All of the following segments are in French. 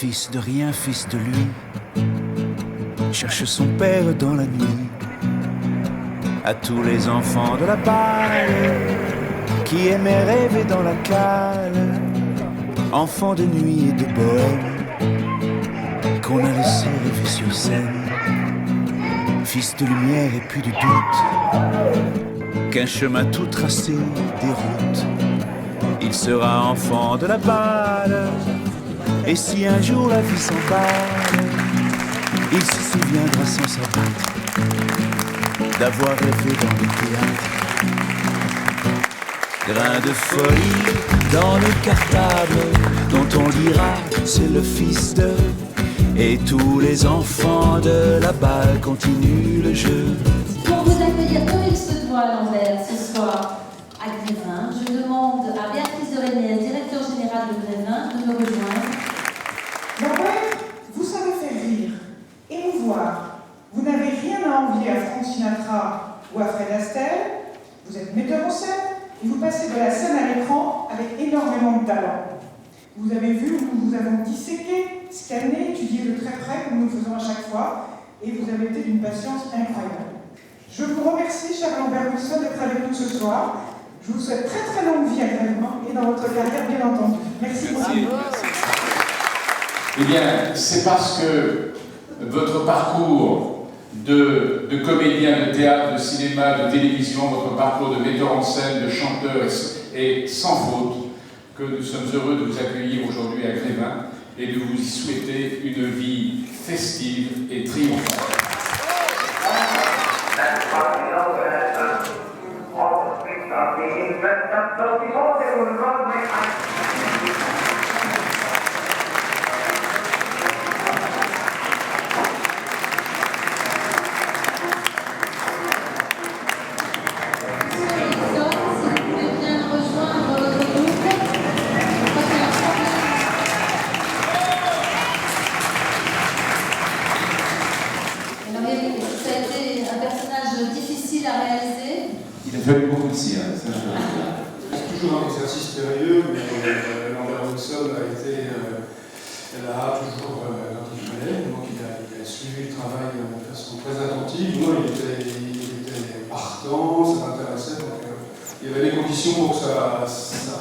Fils de rien, fils de lui, cherche son père dans la nuit. À tous les enfants de la balle qui aimaient rêver dans la cale, enfants de nuit et de bohème qu'on a laissé rêver sur scène. Fils de lumière et puis de doute, qu'un chemin tout tracé déroute. Il sera enfant de la balle, et si un jour la vie s'emballe, il se souviendra sans s'abattre d'avoir rêvé dans le théâtre. Grain de folie dans le cartable, dont on dira c'est le fils de. Et tous les enfants de la balle continuent le jeu. Pour vous accueillir comme il se doit à l'envers ce soir à Grévin, je demande à Béatrice de René, directeur général de Grévin, de me rejoindre. L'envers, vous savez faire rire, émouvoir. Vous n'avez rien à envier à Frank Sinatra ou à Fred Astaire. Vous êtes metteur en scène et vous passez de la scène à l'écran avec énormément de talent. Vous avez vu, nous vous avons disséqué, scanné, étudié de très près, comme nous le faisons à chaque fois, et vous avez été d'une patience incroyable. Je vous remercie, cher Lambert Wilson, d'être avec nous ce soir. Je vous souhaite très très longue vie à Grévin et dans votre carrière, bien entendu. Merci beaucoup. Merci. Eh bien, c'est parce que votre parcours de comédien de théâtre, de cinéma, de télévision, votre parcours de metteur en scène, de chanteur est sans faute, que nous sommes heureux de vous accueillir aujourd'hui à Grévin et de vous y souhaiter une vie festive et triomphante. Il a fallu beaucoup de cire, ça je dois dire. C'est toujours un exercice périlleux, mais Lambert Wilson elle a toujours quand il fallait, donc il a suivi le travail de façon très attentive. Moi, il était partant, ça m'intéressait, donc il y avait les conditions pour que ça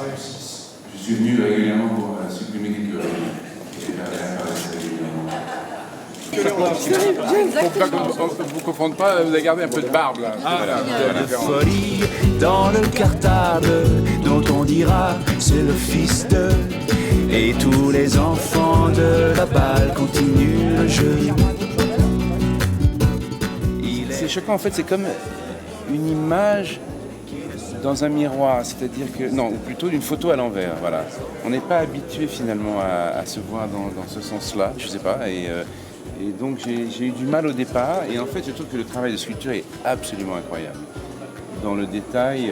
réussisse. Je suis venu régulièrement pour supprimer quelques règles. J'ai fait régulièrement. Pour vous confondre pas, vous avez gardé un peu de barbe là. De folie dans le cartable, dont on dira c'est le fils de. Et tous les enfants de la balle continuent le jeu. C'est choquant, en fait, c'est comme une image dans un miroir, c'est-à-dire que, non, ou plutôt d'une photo à l'envers, voilà. On n'est pas habitué finalement à se voir dans ce sens-là, je sais pas, et donc j'ai eu du mal au départ, et en fait je trouve que le travail de sculpture est absolument incroyable. Dans le détail,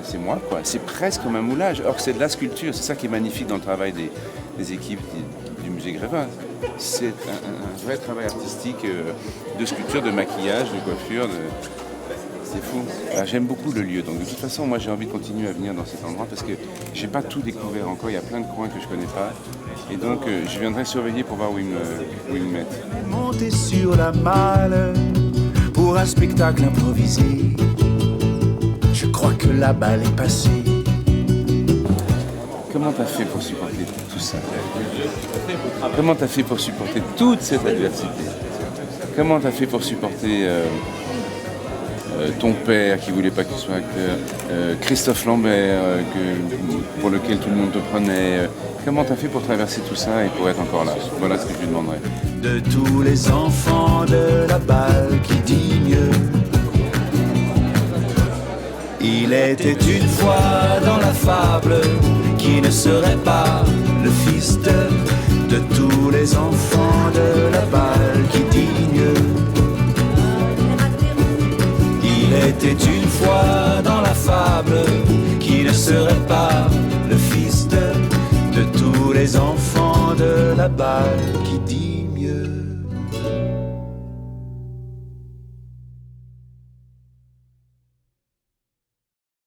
c'est moi, quoi. C'est presque comme un moulage, or c'est de la sculpture, c'est ça qui est magnifique dans le travail des équipes du musée Grévin. C'est un vrai travail artistique de sculpture, de maquillage, de coiffure, c'est fou. Alors, j'aime beaucoup le lieu, donc de toute façon moi j'ai envie de continuer à venir dans cet endroit parce que j'ai pas tout découvert encore, il y a plein de coins que je connais pas, et donc je viendrai surveiller pour voir où ils me mettent. Monter sur la malle pour un spectacle improvisé. Je crois que la balle est passée. Comment t'as fait pour supporter tout ça? Comment t'as fait pour supporter toute cette adversité? Comment t'as fait pour supporter ton père qui voulait pas que tu sois acteur, Christophe Lambert pour lequel tout le monde te prenait? Comment t'as fait pour traverser tout ça et pour être encore là? Voilà ce que je lui demanderais. De tous les enfants de la balle qui dit mieux. Il était une fois dans la fable qui ne serait pas le fils de tous les enfants de la balle qui dit mieux. Il était une fois dans la fable